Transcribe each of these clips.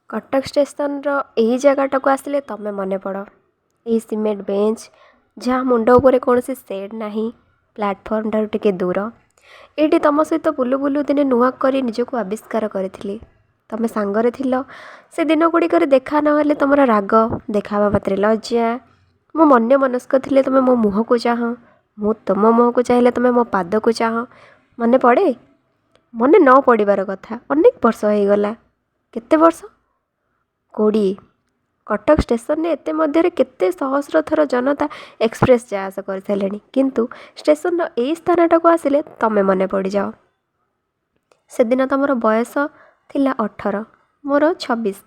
कटक स्टेशनर यही जगटाକୁ ଆସିଲେ ତମେ ମନେ ପଡ଼। ଏହି ସିମେଣ୍ଟ ବେଞ୍ଚ ଯାହା ମୁଣ୍ଡ ଉପରେ କୌଣସି ସେଡ୍ ନାହିଁ, ପ୍ଲାଟଫର୍ମଠାରୁ ଟିକେ ଦୂର। ଏଇଠି ତମ ସହିତ ବୁଲୁ ବୁଲୁ ଦିନେ ନୂଆ କରି ନିଜକୁ ଆବିଷ୍କାର କରିଥିଲି। ତମେ ସାଙ୍ଗରେ ଥିଲ। ସେ ଦିନ ଗୁଡ଼ିକରେ ଦେଖା ନହେଲେ ତମର ରାଗ, ଦେଖା ହେବା ମାତ୍ରେ ଲଜ୍ଜା। ମୁଁ ଅନ୍ୟମନସ୍କ ଥିଲେ ତମେ ମୋ ମୁହଁକୁ ଚାହଁ, ମୁଁ ତୁମ ମୁହଁକୁ ଚାହିଁଲେ ତମେ ମୋ ପାଦକୁ ଚାହଁ। ମନେ ପଡ଼େ? ମନେ ନ ପଡ଼ିବାର କଥା, ଅନେକ ବର୍ଷ ହେଇଗଲା। କେତେ ବର୍ଷ? 20। କଟକ ଷ୍ଟେସନରେ ଏତେ ମଧ୍ୟରେ କେତେ ସହସ୍ର ଥର ଜନତା ଏକ୍ସପ୍ରେସ୍ ଯା ଆସ କରିସାରିଲେଣି, କିନ୍ତୁ ଷ୍ଟେସନର ଏଇ ସ୍ଥାନଟାକୁ ଆସିଲେ ତମେ ମନେ ପଡ଼ିଯାଅ। ସେଦିନ ତମର ବୟସ ଥିଲା 18, ମୋର 26।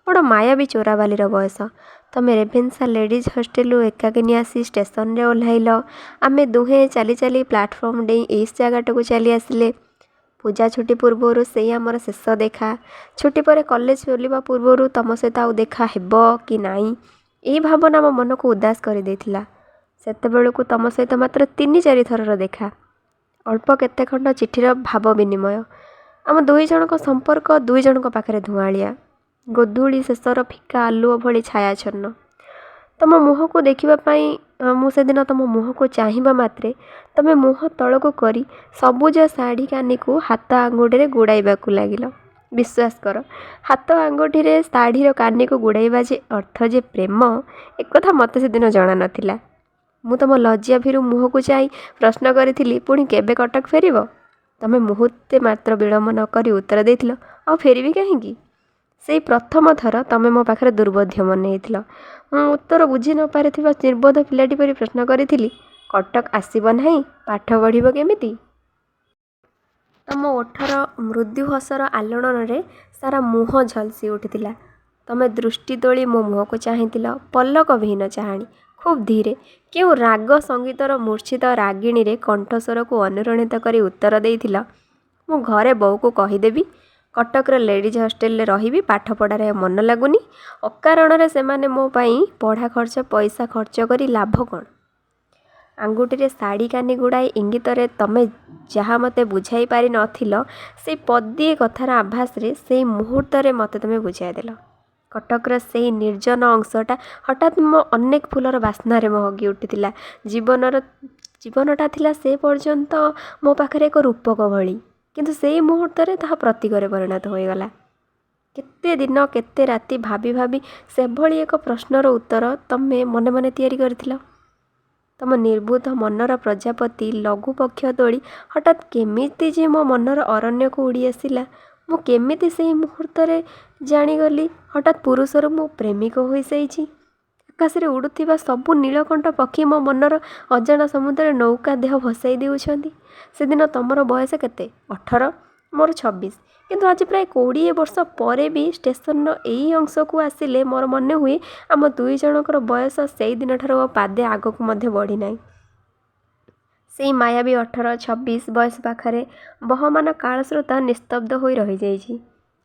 ବଡ଼ ମାୟାବୀ ଚୋରାବାଲିର ବୟସ। ତମେ ରେଭେନ୍ସା ଲେଡ଼ିଜ୍ ହଷ୍ଟେଲରୁ ଏକାକିନୀ ଆସି ଷ୍ଟେସନରେ ଓହ୍ଲାଇଲ। ଆମେ ଦୁହେଁ ଚାଲି ଚାଲି ପ୍ଲାଟଫର୍ମ ଡେଇଁ ଏଇ ଜାଗାଟାକୁ ଚାଲି ଆସିଲେ। ପୂଜା ଛୁଟି ପୂର୍ବରୁ ସେଇ ଆମର ଶେଷ ଦେଖା। ଛୁଟି ପରେ କଲେଜ ଖୋଲିବା ପୂର୍ବରୁ ତମ ସହିତ ଆଉ ଦେଖା ହେବ କି ନାହିଁ, ଏଇ ଭାବନା ମୋ ମନକୁ ଉଦାସ କରିଦେଇଥିଲା। ସେତେବେଳକୁ ତମ ସହିତ ମାତ୍ର 3-4 ଥରର ଦେଖା, ଅଳ୍ପ କେତେ ଖଣ୍ଡ ଚିଠିର ଭାବ ବିନିମୟ। ଆମ ଦୁଇ ଜଣଙ୍କ ସମ୍ପର୍କ ଦୁଇ ଜଣଙ୍କ ପାଖରେ ଧୂଆଁଳିଆ, ଗୋଧୂଳି ଶେଷର ଫିକା ଆଲୁଅ ଭଳି ଛାୟାଚ୍ଛନ୍ନ। ତମ ମୁହଁକୁ ଦେଖିବା ପାଇଁ ମୁଁ ସେଦିନ ତମ ମୁହଁକୁ ଚାହିଁବା ମାତ୍ରେ ତମେ ମୁହଁ ତଳକୁ କରି ସବୁଜ ଶାଢ଼ୀ କାନିକୁ ହାତ ଆଙ୍ଗୁଠିରେ ଗୁଡ଼ାଇବାକୁ ଲାଗିଲ। ବିଶ୍ୱାସ କର, ହାତ ଆଙ୍ଗୁଠିରେ ଶାଢ଼ୀର କାନିକୁ ଗୁଡ଼ାଇବା ଯେ ଅର୍ଥ ଯେ ପ୍ରେମ, ଏକଥା ମୋତେ ସେଦିନ ଜଣା ନଥିଲା। ମୁଁ ତମ ଲଜ୍ଜା ଭୀରୁ ମୁହଁକୁ ଚାହିଁ ପ୍ରଶ୍ନ କରିଥିଲି, ପୁଣି କେବେ କଟକ ଫେରିବ? ତମେ ମୁହୂର୍ତ୍ତେ ମାତ୍ର ବିଳମ୍ବ ନ କରି ଉତ୍ତର ଦେଇଥିଲ, ଆଉ ଫେରିବି କାହିଁକି? ସେଇ ପ୍ରଥମ ଥର ତମେ ମୋ ପାଖରେ ଦୁର୍ବୋଧ୍ୟ ମନେଇଥିଲ। ମୁଁ ଉତ୍ତର ବୁଝି ନ ପାରିଥିବା ନିର୍ବୋଧ ପିଲାଟି ପରି ପ୍ରଶ୍ନ କରିଥିଲି, କଟକ ଆସିବ ନାହିଁ, ପାଠ ପଢ଼ିବ କେମିତି? ତମ ଓଠର ମୃଦୁ ହସର ଆଲୋଡ଼ନରେ ସାରା ମୁହଁ ଝଲସି ଉଠିଥିଲା। ତମେ ଦୃଷ୍ଟି ତୋଳି ମୋ ମୁହଁକୁ ଚାହିଁଥିଲ, ପଲକବିହୀନ ଚାହାଣୀ, ଖୁବ୍ ଧୀରେ, କେଉଁ ରାଗ ସଙ୍ଗୀତର ମୂର୍ଚ୍ଛିତ ରାଗିଣୀରେ କଣ୍ଠସ୍ୱରକୁ ଅନୁରଣିତ କରି ଉତ୍ତର ଦେଇଥିଲ, ମୁଁ ଘରେ ବୋଉକୁ କହିଦେବି, କଟକର ଲେଡ଼ିଜ୍ ହଷ୍ଟେଲରେ ରହିବି, ପାଠପଢ଼ାରେ ମନ ଲାଗୁନି, ଅକାରଣରେ ସେମାନେ ମୋ ପାଇଁ ପଢ଼ା ଖର୍ଚ୍ଚ ପଇସା ଖର୍ଚ୍ଚ କରି ଲାଭ କ'ଣ? ଆଙ୍ଗୁଠିରେ ଶାଢ଼ୀ କାନି ଗୁଡ଼ାଇ ଇଙ୍ଗିତରେ ତମେ ଯାହା ମୋତେ ବୁଝାଇ ପାରି ନଥିଲ, ସେଇ ପଦିଏ କଥାର ଆଭାସରେ ସେଇ ମୁହୂର୍ତ୍ତରେ ମୋତେ ତମେ ବୁଝାଇଦେଲ। କଟକର ସେଇ ନିର୍ଜନ ଅଂଶଟା ହଠାତ୍ ମୋ ଅନେକ ଫୁଲର ବାସ୍ନାରେ ମହକି ଉଠିଥିଲା। ଜୀବନଟା ଥିଲା ସେ ପର୍ଯ୍ୟନ୍ତ ମୋ ପାଖରେ ଏକ ରୂପକ ଭଳି, କିନ୍ତୁ ସେଇ ମୁହୂର୍ତ୍ତରେ ତାହା ପ୍ରତୀକରେ ପରିଣତ ହୋଇଗଲା। କେତେ ଦିନ କେତେ ରାତି ଭାବି ଭାବି ସେଭଳି ଏକ ପ୍ରଶ୍ନର ଉତ୍ତର ତମେ ମନେ ମନେ ତିଆରି କରିଥିଲ। ତମ ନିର୍ବୋଧ ମନର ପ୍ରଜାପତି ଲଘୁ ପକ୍ଷ ତୋଳି ହଠାତ୍ କେମିତି ଯେ ମୋ ମନର ଅରଣ୍ୟକୁ ଉଡ଼ି ଆସିଲା, ମୁଁ କେମିତି ସେଇ ମୁହୂର୍ତ୍ତରେ ଜାଣିଗଲି, ହଠାତ୍ ପୁରୁଷରୁ ମୁଁ ପ୍ରେମିକ ହୋଇଯାଇଛି। ଆକାଶରେ ଉଡ଼ୁଥିବା ସବୁ ନୀଳକଣ୍ଠ ପକ୍ଷୀ ମୋ ମନର ଅଜାଣା ସମୁଦ୍ରରେ ନୌକା ଦେହ ଭସାଇ ଦେଉଛନ୍ତି। ସେଦିନ ତମର ବୟସ କେତେ? 18, ମୋର 26। କିନ୍ତୁ ଆଜି ପ୍ରାୟ 20 ବର୍ଷ ପରେ ବି ଷ୍ଟେସନର ଏଇ ଅଂଶକୁ ଆସିଲେ ମୋର ମନେ ହୁଏ ଆମ ଦୁଇ ଜଣଙ୍କର ବୟସ ସେଇ ଦିନଠାରୁ ଆଉ ପାଦେ ଆଗକୁ ମଧ୍ୟ ବଢ଼ିନାହିଁ। ସେଇ ମାୟାବୀ 18-26 ବୟସ ପାଖରେ ବହମାନ କାଳସ୍ରୋତ ନିସ୍ତବ୍ଧ ହୋଇ ରହିଯାଇଛି।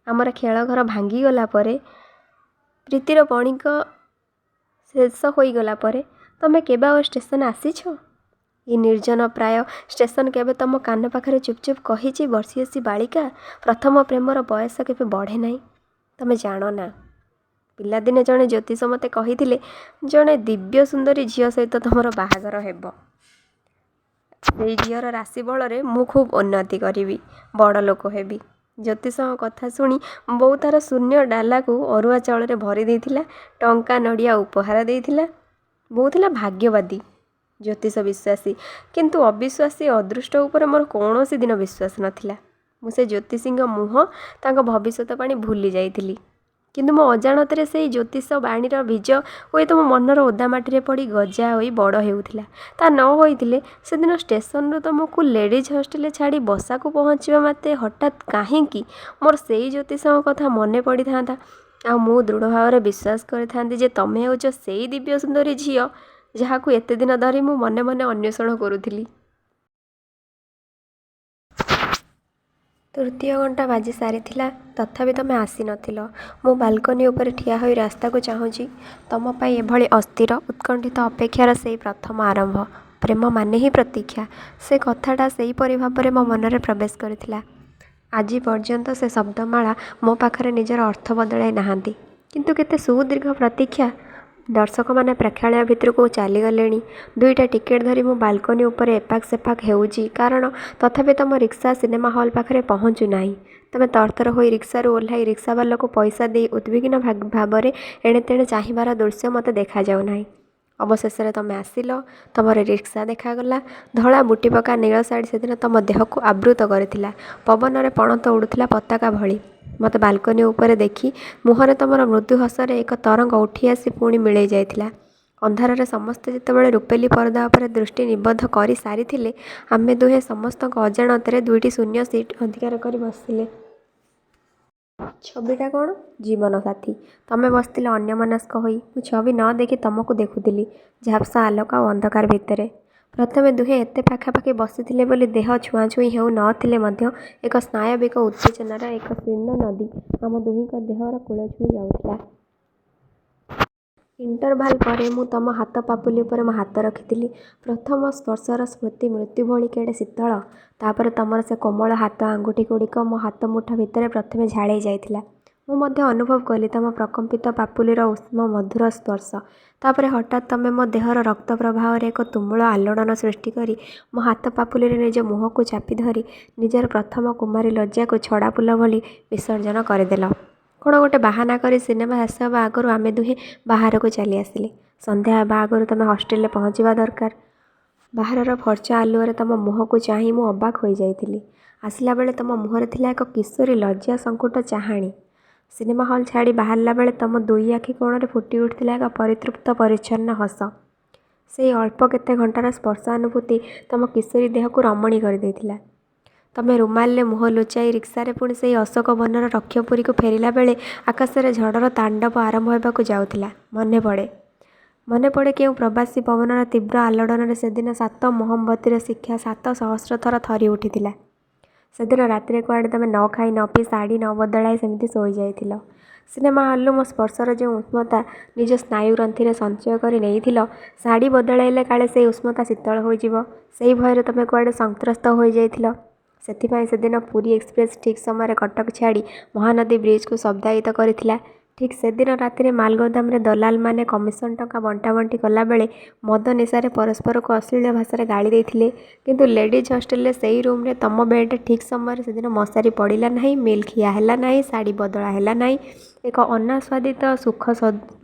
ଆମର ଖେଳଘର ଭାଙ୍ଗିଗଲା ପରେ, ପ୍ରୀତିର ବଣିକ ଶେଷ ହୋଇଗଲା ପରେ ତମେ କେବେ ଆଉ ଷ୍ଟେସନ ଆସିଛ? ଏ ନିର୍ଜନ ପ୍ରାୟ ଷ୍ଟେସନ କେବେ ତମ କାନ ପାଖରେ ଚୁପ୍ ଚୁପ୍ କହିଛି, ବର୍ଷିୟସୀ ବାଳିକା, ପ୍ରଥମ ପ୍ରେମର ବୟସ କେବେ ବଢ଼େ ନାହିଁ। ତମେ ଜାଣ ନା, ପିଲାଦିନେ ଜଣେ ଜ୍ୟୋତିଷ ମୋତେ କହିଥିଲେ, ଜଣେ ଦିବ୍ୟ ସୁନ୍ଦରୀ ଝିଅ ସହିତ ତମର ବାହାଘର ହେବ। ସେଇ ଝିଅର ରାଶି ବଳରେ ମୁଁ ଖୁବ୍ ଉନ୍ନତି କରିବି, ବଡ଼ ଲୋକ ହେବି। ଜ୍ୟୋତିଷଙ୍କ କଥା ଶୁଣି ବୋଉ ତାର ଶୂନ୍ୟ ଡାଲାକୁ ଅରୁଆ ଚାଉଳରେ ଭରି ଦେଇଥିଲା, ଟଙ୍କା ନଡ଼ିଆ ଉପହାର ଦେଇଥିଲା। ବୋଉ ଥିଲା ଭାଗ୍ୟବାଦୀ, ଜ୍ୟୋତିଷ ବିଶ୍ୱାସୀ, କିନ୍ତୁ ଅବିଶ୍ୱାସୀ ଅଦୃଷ୍ଟ ଉପରେ ମୋର କୌଣସି ଦିନ ବିଶ୍ୱାସ ନଥିଲା। ମୁଁ ସେ ଜ୍ୟୋତିଷୀଙ୍କ ମୁହଁ, ତାଙ୍କ ଭବିଷ୍ୟତ ବାଣୀ ଭୁଲି ଯାଇଥିଲି। କିନ୍ତୁ ମୋ ଅଜାଣତରେ ସେଇ ଜ୍ୟୋତିଷ ବାଣୀର ବୀଜ ହୁଏତ ମୋ ମନର ଓଦା ମାଟିରେ ପଡ଼ି ଗଜା ହୋଇ ବଡ଼ ହେଉଥିଲା। ତା ନ ହୋଇଥିଲେ ସେଦିନ ଷ୍ଟେସନରୁ ତମକୁ ଲେଡ଼ିଜ୍ ହଷ୍ଟେଲରେ ଛାଡ଼ି ବସାକୁ ପହଞ୍ଚିବା ମାତ୍ରେ ହଠାତ୍ କାହିଁକି ମୋର ସେଇ ଜ୍ୟୋତିଷଙ୍କ କଥା ମନେ ପଡ଼ିଥାନ୍ତା, ଆଉ ମୁଁ ଦୃଢ଼ ଭାବରେ ବିଶ୍ୱାସ କରିଥାନ୍ତି ଯେ ତମେ ହେଉଛ ସେଇ ଦିବ୍ୟ ସୁନ୍ଦରୀ ଝିଅ ଯାହାକୁ ଏତେ ଦିନ ଧରି ମୁଁ ମନେ ମନେ ଅନ୍ୱେଷଣ କରୁଥିଲି। ତୃତୀୟ ଘଣ୍ଟା ବାଜି ସାରିଥିଲା, ତଥାପି ତମେ ଆସିନଥିଲ। ମୁଁ ବାଲକୋନି ଉପରେ ଠିଆ ହୋଇ ରାସ୍ତାକୁ ଚାହୁଁଛି। ତମ ପାଇଁ ଏଭଳି ଅସ୍ଥିର ଉତ୍କଣ୍ଠିତ ଅପେକ୍ଷାର ସେଇ ପ୍ରଥମ ଆରମ୍ଭ। ପ୍ରେମ ମାନେ ହିଁ ପ୍ରତୀକ୍ଷା, ସେ କଥାଟା ସେହିପରି ଭାବରେ ମୋ ମନରେ ପ୍ରବେଶ କରିଥିଲା। ଆଜି ପର୍ଯ୍ୟନ୍ତ ସେ ଶବ୍ଦମାଳା ମୋ ପାଖରେ ନିଜର ଅର୍ଥ ବଦଳାଇ ନାହାନ୍ତି। କିନ୍ତୁ କେତେ ସୁଦୀର୍ଘ ପ୍ରତୀକ୍ଷା। ଦର୍ଶକମାନେ ପ୍ରେକ୍ଷାଳୟ ଭିତରକୁ ଚାଲିଗଲେଣି। 2ଟା ଟିକେଟ୍ ଧରି ମୁଁ ବାଲକୋନି ଉପରେ ଏପାଖ ସେପାଖ ହେଉଛି, କାରଣ ତଥାପି ତମ ରିକ୍ସା ସିନେମା ହଲ୍ ପାଖରେ ପହଞ୍ଚୁ ନାହିଁ। ତମେ ତରତର ହୋଇ ରିକ୍ସାରୁ ଓହ୍ଲାଇ ରିକ୍ସାବାଲାକୁ ପଇସା ଦେଇ ଉଦ୍ବିଗ୍ନ ଭାବରେ ଏଣେତେଣେ ଚାହିଁବାର ଦୃଶ୍ୟ ମୋତେ ଦେଖାଯାଉ ନାହିଁ। ଅବଶେଷରେ ତମେ ଆସିଲ। ତମର ରିକ୍ସା ଦେଖାଗଲା। ଧଳା ବୁଟିପକା ନୀଳ ଶାଢ଼ୀ ସେଦିନ ତମ ଦେହକୁ ଆବୃତ କରିଥିଲା, ପବନରେ ପଣତ ଉଡ଼ୁଥିଲା ପତାକା ଭଳି। ମୋତେ ବାଲକୋନି ଉପରେ ଦେଖି ମୁହଁରେ ତମର ମୃଦୁ ହସରେ ଏକ ତରଙ୍ଗ ଉଠି ଆସି ପୁଣି ମିଳେଇ ଯାଇଥିଲା। ଅନ୍ଧାରରେ ସମସ୍ତେ ଯେତେବେଳେ ରୂପେଲି ପରଦା ଉପରେ ଦୃଷ୍ଟି ନିବଦ୍ଧ କରି ସାରିଥିଲେ, ଆମେ ଦୁହେଁ ସମସ୍ତଙ୍କ ଅଜାଣତରେ 2ଟି ଶୂନ୍ୟ ସିଟ୍ ଅଧିକାର କରି ବସିଲେ। ଛବିଟା କ'ଣ? ଜୀବନ ସାଥୀ। ତମେ ବସିଥିଲ ଅନ୍ୟମନସ୍କ ହୋଇ। ମୁଁ ଛବି ନ ଦେଖି ତମକୁ ଦେଖୁଥିଲି, ଝାପ୍ସା ଆଲୋକ ଆଉ ଅନ୍ଧକାର ଭିତରେ। ପ୍ରଥମେ ଦୁହେଁ ଏତେ ପାଖାପାଖି ବସିଥିଲେ ବୋଲି ଦେହ ଛୁଆଁଛୁଇଁ ହେଉ ନ ଥିଲେ ମଧ୍ୟ ଏକ ସ୍ନାୟବିକ ଉତ୍ତେଜନାର ଏକ ଶୀର୍ଣ୍ଣ ନଦୀ ଆମ ଦୁହିଁଙ୍କ ଦେହର କୂଳ ଛୁଇଁ ଯାଉଥିଲା। ଇଣ୍ଟରଭାଲ୍ ପରେ ମୁଁ ତମ ହାତ ପାପୁଲି ଉପରେ ମୋ ହାତ ରଖିଥିଲି। ପ୍ରଥମ ସ୍ପର୍ଶର ସ୍ମୃତି ମୃତ୍ୟୁ ଭଳି କେଡ଼େ ଶୀତଳ। ତାପରେ ତମର ସେ କୋମଳ ହାତ ଆଙ୍ଗୁଠିଗୁଡ଼ିକ ମୋ ହାତ ମୁଠା ଭିତରେ ପ୍ରଥମେ ଝାଳେଇ ଯାଇଥିଲା। ମୁଁ ମଧ୍ୟ ଅନୁଭବ କଲି ତମ ପ୍ରକମ୍ପିତ ପାପୁଲିର ଉଷ୍ମ ମଧୁର ସ୍ପର୍ଶ। ତାପରେ ହଠାତ୍ ତମେ ମୋ ଦେହର ରକ୍ତ ପ୍ରବାହରେ ଏକ ତୁମୁଳ ଆଲୋଡ଼ନ ସୃଷ୍ଟି କରି ମୋ ହାତ ପାପୁଲିରେ ନିଜ ମୁହଁକୁ ଚାପି ଧରି ନିଜର ପ୍ରଥମ କୁମାରୀ ଲଜ୍ଜାକୁ ଛଡ଼ା ଫୁଲ ଭଳି ବିସର୍ଜନ କରିଦେଲ। କ'ଣ ଗୋଟେ ବାହାନା କରି ସିନେମା ଶେଷ ହେବା ଆଗରୁ ଆମେ ଦୁହେଁ ବାହାରକୁ ଚାଲି ଆସିଲେ। ସନ୍ଧ୍ୟା ହେବା ଆଗରୁ ତମେ ହଷ୍ଟେଲରେ ପହଞ୍ଚିବା ଦରକାର। ବାହାରର ଫର୍ଚ୍ଚା ଆଲୁଅରେ ତମ ମୁହଁକୁ ଚାହିଁ ମୁଁ ଅବାକ୍ ହୋଇଯାଇଥିଲି। ଆସିଲା ବେଳେ ତମ ମୁହଁରେ ଥିଲା ଏକ କିଶୋରୀ ଲଜ୍ଜା ସଙ୍କୁଟ ଚାହାଣି। ସିନେମା ହଲ୍ ଛାଡ଼ି ବାହାରିଲା ବେଳେ ତମ 2 ଆଖି କୋଣରେ ଫୁଟି ଉଠିଥିଲା ଏକ ପରିତୃପ୍ତ ପରିଚ୍ଛନ୍ନ ହସ। ସେଇ ଅଳ୍ପ କେତେ ଘଣ୍ଟାର ସ୍ପର୍ଶାନୁଭୂତି ତମ କିଶୋରୀ ଦେହକୁ ରମଣୀ କରିଦେଇଥିଲା। ତମେ ରୁମାଲରେ ମୁହଁ ଲୁଚାଇ ରିକ୍ସାରେ ପୁଣି ସେଇ ଅଶୋକ ବନର ରକ୍ଷପୁରୀକୁ ଫେରିଲା ବେଳେ ଆକାଶରେ ଝଡ଼ର ତାଣ୍ଡବ ଆରମ୍ଭ ହେବାକୁ ଯାଉଥିଲା। ମନେ ପଡ଼େ କେଉଁ ପ୍ରବାସୀ ପବନର ତୀବ୍ର ଆଲୋଡ଼ନରେ ସେଦିନ 7 ମହମବତୀର ଶିକ୍ଷା 7 ସହସ୍ର ଥର ଥରି ଉଠିଥିଲା। ସେଦିନ ରାତିରେ କୁଆଡ଼େ ତମେ ନ ଖାଇ ନ ପିଇ ଶାଢ଼ୀ ନ ବଦଳାଇ ସେମିତି ଶୋଇଯାଇଥିଲ। ସିନେମା ହଲ୍ରୁ ମୋ ସ୍ପର୍ଶର ଯେଉଁ ଉଷ୍ମତା ନିଜ ସ୍ନାୟୁଗ୍ରନ୍ଥିରେ ସଞ୍ଚୟ କରି ନେଇଥିଲ, ଶାଢ଼ୀ ବଦଳାଇଲେ କାଳେ ସେଇ ଉଷ୍ମତା ଶୀତଳ ହୋଇଯିବ, ସେଇ ଭୟରେ ତମେ କୁଆଡ଼େ ସନ୍ତ୍ରସ୍ତ ହୋଇଯାଇଥିଲ। ସେଥିପାଇଁ ସେଦିନ ପୁରୀ ଏକ୍ସପ୍ରେସ୍ ଠିକ୍ ସମୟରେ କଟକ ଛାଡ଼ି ମହାନଦୀ ବ୍ରିଜକୁ ଶବ୍ଦାୟିତ କରିଥିଲା। ଠିକ୍ ସେଦିନ ରାତିରେ ମାଲଗୋଦାମରେ ଦଲାଲମାନେ କମିଶନ ଟଙ୍କା ବଣ୍ଟାବଣ୍ଟି କଲାବେଳେ ମଦ ନିଶାରେ ପରସ୍ପରକୁ ଅଶ୍ଳୀଳ ଭାଷାରେ ଗାଳି ଦେଇଥିଲେ। କିନ୍ତୁ ଲେଡିଜ୍ ହଷ୍ଟେଲରେ ସେଇ ରୁମ୍ରେ ତମ ବେଡ଼୍ରେ ଠିକ୍ ସମୟରେ ସେଦିନ ମଶାରୀ ପଡ଼ିଲା ନାହିଁ, ମିଲ୍ ଖିଆ ହେଲା ନାହିଁ, ଶାଢ଼ୀ ବଦଳା ହେଲା ନାହିଁ। ଏକ ଅନାସ୍ୱାଦିତ ସୁଖ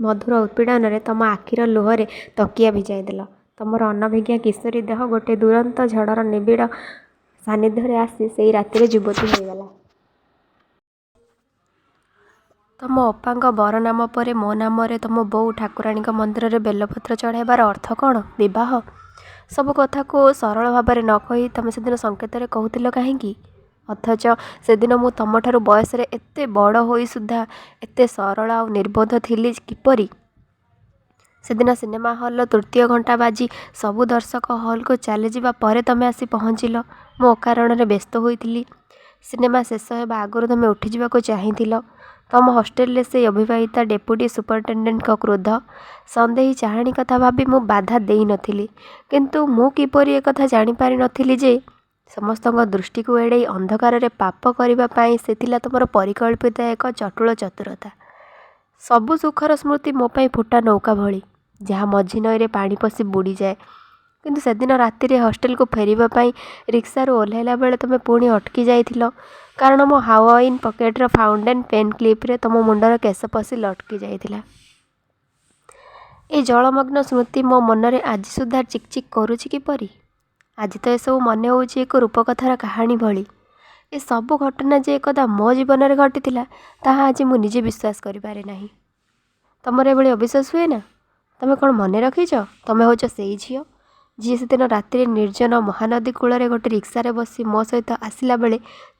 ମଧୁର ଉତ୍ପୀଡ଼ନରେ ତମ ଆଖିର ଲୁହରେ ତକିଆ ଭିଜାଇ ଦେଲ। ତମର ଅନଭିଜ୍ଞା କିଶୋରୀ ଦେହ ଗୋଟେ ଦୁରନ୍ତ ଝଡ଼ର ନିବିଡ଼ ସାନ୍ନିଧ୍ୟରେ ଆସି ସେଇ ରାତିରେ ଯୁବତୀ ହୋଇଗଲା। ତମ ଅପାଙ୍କ ବର ନାମ ପରେ ମୋ ନାମରେ ତମ ବୋଉ ଠାକୁରାଣୀଙ୍କ ମନ୍ଦିରରେ ବେଲପତ୍ର ଚଢ଼ାଇବାର ଅର୍ଥ କ'ଣ? ବିବାହ? ସବୁ କଥାକୁ ସରଳ ଭାବରେ ନ କହି ତମେ ସେଦିନ ସଂକେତରେ କହୁଥିଲ କାହିଁକି? ଅଥଚ ସେଦିନ ମୁଁ ତମଠାରୁ ବୟସରେ ଏତେ ବଡ଼ ହୋଇ ସୁଦ୍ଧା ଏତେ ସରଳ ଆଉ ନିର୍ବୋଧ ଥିଲି କିପରି? ସେଦିନ ସିନେମା ହଲ୍ର 3ୟ ଘଣ୍ଟା ବାଜି ସବୁ ଦର୍ଶକ ହଲ୍କୁ ଚାଲିଯିବା ପରେ ତମେ ଆସି ପହଞ୍ଚିଲ। ମୁଁ ଅକାରଣରେ ବ୍ୟସ୍ତ ହୋଇଥିଲି। ସିନେମା ଶେଷ ହେବା ଆଗରୁ ତମେ ଉଠିଯିବାକୁ ଚାହିଁଥିଲ। ତମ ହଷ୍ଟେଲରେ ସେଇ ଅବିବାହିତା ଡେପୁଟି ସୁପରିଟେଣ୍ଡେଣ୍ଟଙ୍କ କ୍ରୋଧ, ସନ୍ଦେହୀ ଚାହାଣୀ କଥା ଭାବି ମୁଁ ବାଧା ଦେଇନଥିଲି। କିନ୍ତୁ ମୁଁ କିପରି ଏକଥା ଜାଣିପାରି ନଥିଲି ଯେ ସମସ୍ତଙ୍କ ଦୃଷ୍ଟିକୁ ଏଡ଼େଇ ଅନ୍ଧକାରରେ ପାପ କରିବା ପାଇଁ ସେ ଥିଲା ତମର ପରିକଳ୍ପିତ ଏକ ଚଟୁଳ ଚତୁରତା। ସବୁ ସୁଖର ସ୍ମୃତି ମୋ ପାଇଁ ଫୁଟା ନୌକା ଭଳି, ଯାହା ମଝି ନଈରେ ପାଣି ପଶି ବୁଡ଼ିଯାଏ। କିନ୍ତୁ ସେଦିନ ରାତିରେ ହଷ୍ଟେଲକୁ ଫେରିବା ପାଇଁ ରିକ୍ସାରୁ ଓହ୍ଲାଇଲା ବେଳେ ତମେ ପୁଣି ଅଟକି ଯାଇଥିଲ, କାରଣ ମୋ ହାୱାଇନ୍ ପକେଟର ଫାଉଣ୍ଟେନ୍ ପେନ୍ କ୍ଲିପ୍ରେ ତମ ମୁଣ୍ଡର କେଶ ପଶି ଲଟକି ଯାଇଥିଲା। ଏ ଜଳମଗ୍ନ ସ୍ମୃତି ମୋ ମନରେ ଆଜି ସୁଦ୍ଧା ଚିକ୍ ଚିକ୍ କରୁଛି କିପରି? ଆଜି ତ ଏସବୁ ମନେ ହେଉଛି ଏକ ରୂପକଥାର କାହାଣୀ ଭଳି। ଏ ସବୁ ଘଟଣା ଯେ ଏକଦା ମୋ ଜୀବନରେ ଘଟିଥିଲା, ତାହା ଆଜି ମୁଁ ନିଜେ ବିଶ୍ୱାସ କରିପାରେ ନାହିଁ। ତମର ଏଭଳି ଅବିଶ୍ୱାସ ହୁଏ ନା? ତମେ କ'ଣ ମନେ ରଖିଛ? ତମେ ହେଉଛ ସେଇ ଝିଅ ଯିଏ ସେଦିନ ରାତିରେ ନିର୍ଜନ ମହାନଦୀ କୂଳରେ ଗୋଟେ ରିକ୍ସାରେ ବସି ମୋ ସହିତ ଆସିଲା ବେଳେ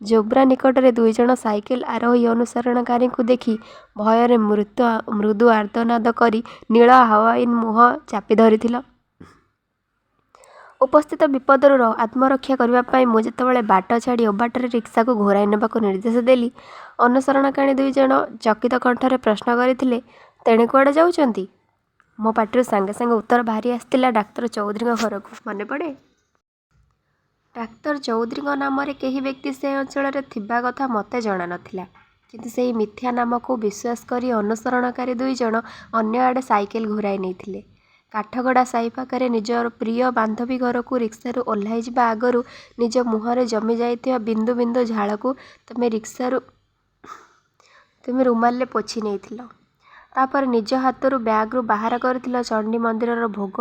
ଜୋବ୍ରା ନିକଟରେ 2 ଜଣ ସାଇକେଲ ଆରୋହୀ ଅନୁସରଣକାରୀଙ୍କୁ ଦେଖି ଭୟରେ ମୃଦୁ ଆର୍ତ୍ତନାଦ କରି ନୀଳ ହାୱାଇନ୍ ମୁହଁ ଚାପି ଧରିଥିଲ। ଉପସ୍ଥିତ ବିପଦରୁ ଆତ୍ମରକ୍ଷା କରିବା ପାଇଁ ମୁଁ ଯେତେବେଳେ ବାଟ ଛାଡ଼ି ଓବାଟରେ ରିକ୍ସାକୁ ଘୋରାଇ ନେବାକୁ ନିର୍ଦ୍ଦେଶ ଦେଲି, ଅନୁସରଣକାରୀ 2 ଜଣ ଚକିତ କଣ୍ଠରେ ପ୍ରଶ୍ନ କରିଥିଲେ, ତେଣେ କୁଆଡ଼େ ଯାଉଛନ୍ତି? ମୋ ପାଟିରୁ ସାଙ୍ଗେ ସାଙ୍ଗେ ଉତ୍ତର ବାହାରି ଆସିଥିଲା, ଡାକ୍ତର ଚୌଧୁରୀଙ୍କ ଘରକୁ। ମନେ ପଡ଼େ? ଡାକ୍ତର ଚୌଧୁରୀଙ୍କ ନାମରେ କେହି ବ୍ୟକ୍ତି ସେ ଅଞ୍ଚଳରେ ଥିବା କଥା ମୋତେ ଜଣା ନଥିଲା। କିନ୍ତୁ ସେହି ମିଥ୍ୟା ନାମକୁ ବିଶ୍ୱାସ କରି ଅନୁସରଣକାରୀ 2 ଜଣ ଅନ୍ୟ ଆଡ଼େ ସାଇକେଲ ଘୁରାଇ ନେଇଥିଲେ। କାଠଗଡ଼ା ସାହି ପାଖରେ ନିଜର ପ୍ରିୟ ବାନ୍ଧବୀ ଘରକୁ ରିକ୍ସାରୁ ଓହ୍ଲାଇଯିବା ଆଗରୁ ନିଜ ମୁହଁରେ ଜମି ଯାଇଥିବା ବିନ୍ଦୁ ବିନ୍ଦୁ ଝାଳକୁ ତୁମେ ରୁମାଲରେ ପୋଛି ନେଇଥିଲ। ତାପରେ ନିଜ ହାତରୁ ବ୍ୟାଗ୍ରୁ ବାହାର କରିଥିଲ ଚଣ୍ଡୀ ମନ୍ଦିରର ଭୋଗ।